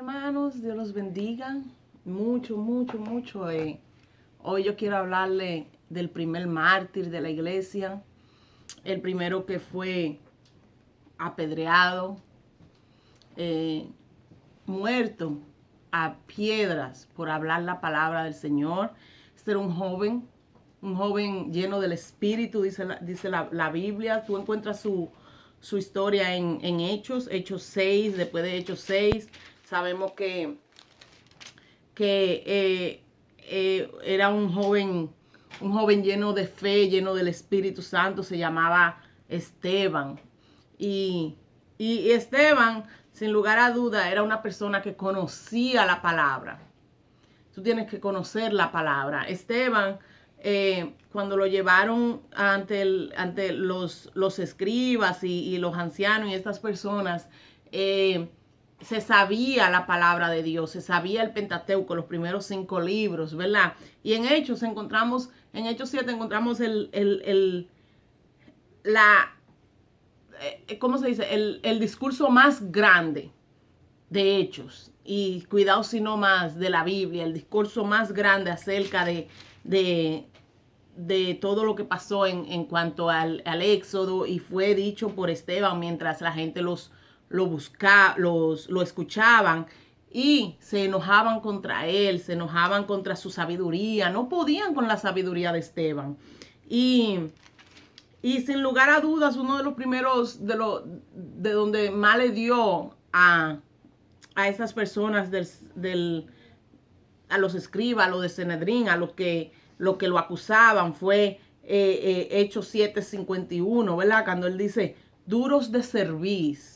Hermanos, Dios los bendiga mucho, mucho, mucho. Hoy yo quiero hablarle del primer mártir de la iglesia, el primero que fue apedreado, muerto a piedras por hablar la palabra del Señor. Este era un joven lleno del Espíritu, dice la Biblia. Tú encuentras su historia en Hechos 6, después de Hechos 6. Sabemos que era un joven lleno de fe, lleno del Espíritu Santo, se llamaba Esteban. Y Esteban, sin lugar a duda, era una persona que conocía la palabra. Tú tienes que conocer la palabra. Esteban, cuando lo llevaron ante los escribas y los ancianos y estas personas, se sabía la palabra de Dios, se sabía el Pentateuco, los primeros 5 libros, ¿verdad? Y en Hechos 7 encontramos ¿cómo se dice? El discurso más grande de Hechos, y cuidado si no más, de la Biblia, el discurso más grande acerca de todo lo que pasó en cuanto al Éxodo, y fue dicho por Esteban mientras la gente lo escuchaban y se enojaban contra él, se enojaban contra su sabiduría, no podían con la sabiduría de Esteban. Y sin lugar a dudas, uno de los primeros de donde más le dio a esas personas a los escribas, a los de Sanedrín, a los que lo acusaban, fue Hechos 7:51, ¿verdad? Cuando él dice, duros de cerviz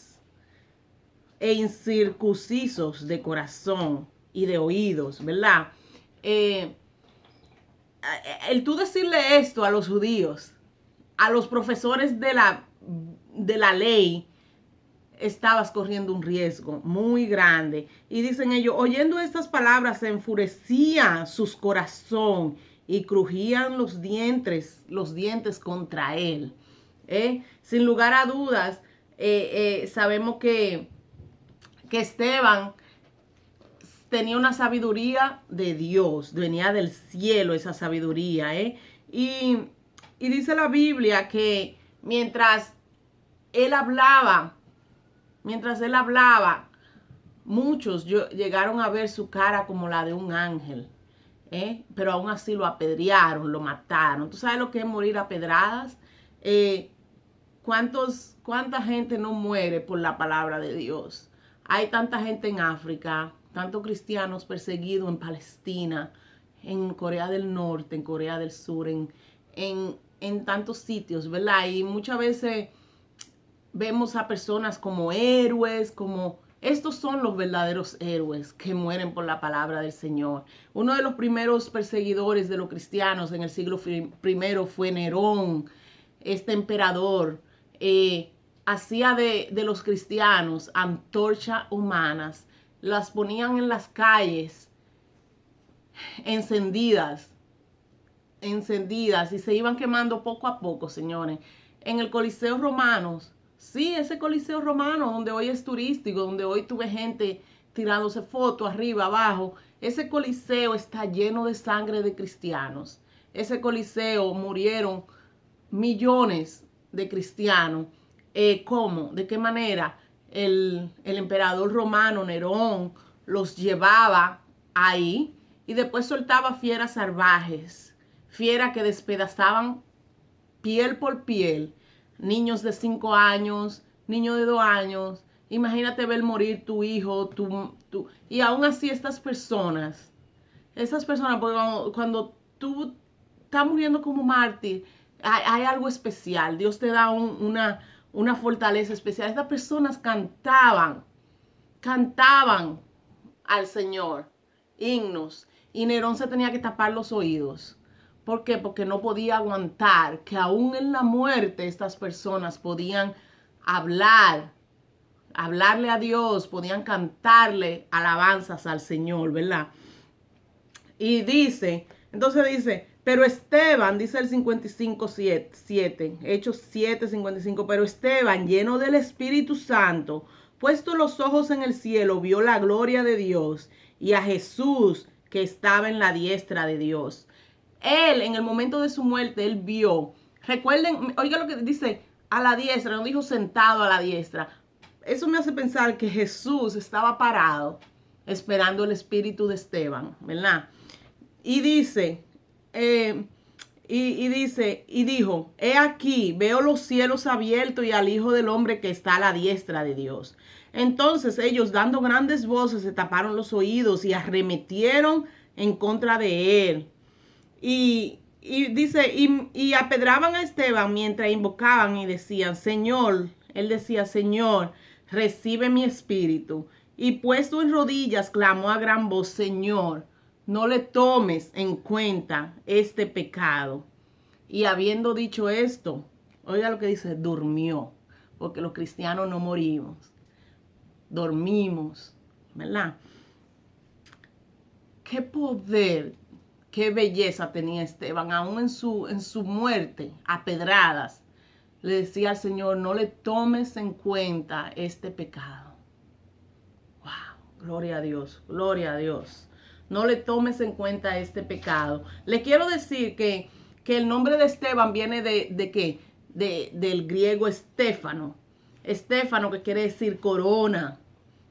e incircuncisos de corazón y de oídos, ¿verdad? El tú decirle esto a los judíos, a los profesores de la ley, estabas corriendo un riesgo muy grande. Y dicen ellos, oyendo estas palabras, se enfurecía sus corazón y crujían los dientes contra él. Sin lugar a dudas, sabemos que Esteban tenía una sabiduría de Dios, venía del cielo esa sabiduría. Y dice la Biblia que mientras él hablaba, muchos llegaron a ver su cara como la de un ángel, pero aún así lo apedrearon, lo mataron. ¿Tú sabes lo que es morir a pedradas? ¿Cuánta gente no muere por la palabra de Dios? Hay tanta gente en África, tantos cristianos perseguidos en Palestina, en Corea del Norte, en Corea del Sur, en tantos sitios, ¿verdad? Y muchas veces vemos a personas como héroes, como estos son los verdaderos héroes que mueren por la palabra del Señor. Uno de los primeros perseguidores de los cristianos en el siglo I fue Nerón, este emperador. Hacía de los cristianos antorchas humanas, las ponían en las calles encendidas y se iban quemando poco a poco, señores. En el Coliseo Romano, sí, ese Coliseo Romano donde hoy es turístico, donde hoy tuve gente tirándose fotos arriba, abajo, ese Coliseo está lleno de sangre de cristianos. Ese Coliseo murieron millones de cristianos. ¿Cómo? ¿De qué manera? El emperador romano Nerón los llevaba ahí y después soltaba fieras salvajes, fieras que despedazaban piel por piel, niños de 5 años, niños de 2 años. Imagínate ver morir tu hijo, y aún así estas personas, porque cuando tú estás muriendo como mártir, hay algo especial. Dios te da una fortaleza especial. Estas personas cantaban al Señor himnos, y Nerón se tenía que tapar los oídos. ¿Por qué? Porque no podía aguantar que aún en la muerte estas personas podían hablarle a Dios, podían cantarle alabanzas al Señor, ¿verdad? Y entonces dice, pero Esteban, dice el 55:7, Hechos 7:55, pero Esteban, lleno del Espíritu Santo, Puesto los ojos en el cielo, vio la gloria de Dios y a Jesús que estaba en la diestra de Dios. Él, en el momento de su muerte, él vio. Recuerden, oiga lo que dice, a la diestra, no dijo sentado a la diestra. Eso me hace pensar que Jesús estaba parado esperando el espíritu de Esteban, ¿verdad? Y dice, y dijo, he aquí, veo los cielos abiertos y al Hijo del Hombre que está a la diestra de Dios. Entonces ellos, dando grandes voces, se taparon los oídos y arremetieron en contra de él. Y dice, y apedraban a Esteban mientras invocaban y decían, Señor, él decía, Señor, recibe mi espíritu. Y puesto en rodillas, clamó a gran voz, Señor, no le tomes en cuenta este pecado. Y habiendo dicho esto, oiga lo que dice, durmió, porque los cristianos no morimos, dormimos, ¿verdad? Qué poder, qué belleza tenía Esteban, aún en su muerte, a pedradas, le decía al Señor, no le tomes en cuenta este pecado. Wow, gloria a Dios, gloria a Dios. No le tomes en cuenta este pecado. Le quiero decir que el nombre de Esteban viene de qué? Del griego Estéfano. Estéfano, que quiere decir corona,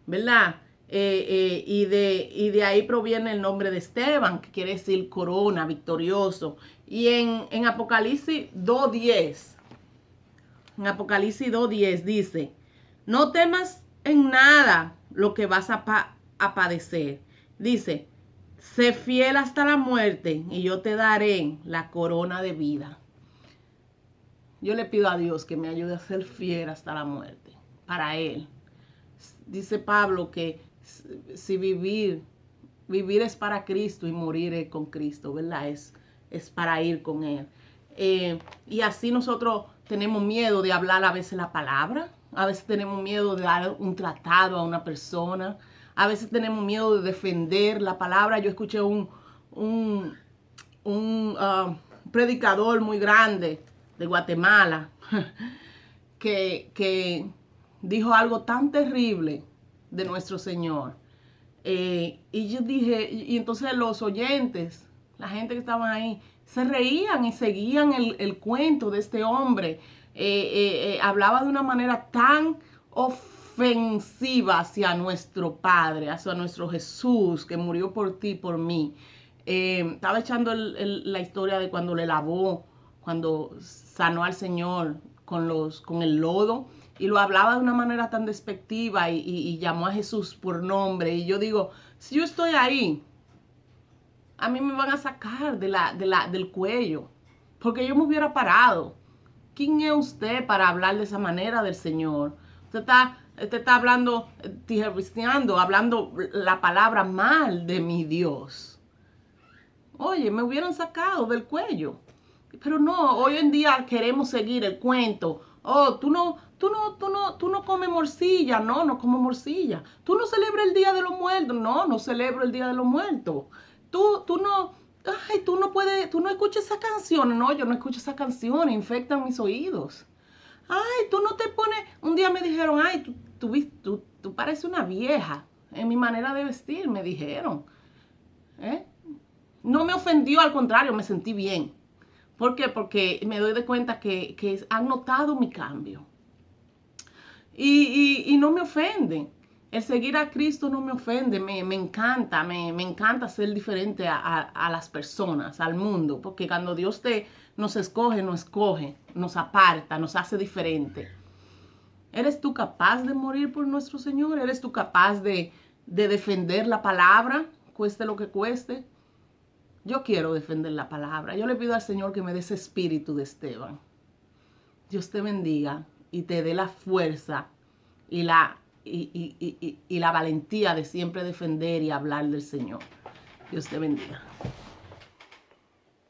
¿verdad? Y de ahí proviene el nombre de Esteban, que quiere decir corona, victorioso. Y en Apocalipsis 2.10, dice, no temas en nada lo que vas a padecer. Dice, sé fiel hasta la muerte y yo te daré la corona de vida. Yo le pido a Dios que me ayude a ser fiel hasta la muerte para Él. Dice Pablo que si vivir es para Cristo y morir es con Cristo, ¿verdad? Es para ir con Él. Y así nosotros tenemos miedo de hablar a veces la palabra, a veces tenemos miedo de dar un tratado a una persona, a veces tenemos miedo de defender la palabra. Yo escuché un predicador muy grande de Guatemala que dijo algo tan terrible de nuestro Señor. Y yo dije, y entonces los oyentes, la gente que estaban ahí, se reían y seguían el cuento de este hombre. Hablaba de una manera tan ofensiva hacia nuestro Padre, hacia nuestro Jesús, que murió por ti, por mí. Estaba echando la historia de cuando le lavó, cuando sanó al Señor con el lodo, y lo hablaba de una manera tan despectiva y llamó a Jesús por nombre. Y yo digo, si yo estoy ahí, a mí me van a sacar del cuello, porque yo me hubiera parado. ¿Quién es usted para hablar de esa manera del Señor? Usted está hablando, tijerbisteando, hablando la palabra mal de mi Dios. Oye, me hubieran sacado del cuello. Pero no, hoy en día queremos seguir el cuento. Oh, tú no comes morcilla. No, no como morcilla. Tú no celebras el Día de los Muertos. No, no celebro el Día de los Muertos. Tú no escuchas esa canción. No, yo no escucho esa canción, infectan mis oídos. Ay, tú no te pones, un día me dijeron, ay, tú pareces una vieja en mi manera de vestir, me dijeron. No me ofendió, al contrario, me sentí bien. ¿Por qué? Porque me doy de cuenta que han notado mi cambio. Y no me ofende. El seguir a Cristo no me ofende, me encanta, me encanta ser diferente a las personas, al mundo, porque cuando Dios nos escoge, nos aparta, nos hace diferente. ¿Eres tú capaz de morir por nuestro Señor? ¿Eres tú capaz de defender la palabra, cueste lo que cueste? Yo quiero defender la palabra. Yo le pido al Señor que me dé ese espíritu de Esteban. Dios te bendiga y te dé la fuerza y la valentía de siempre defender y hablar del Señor. Dios te bendiga.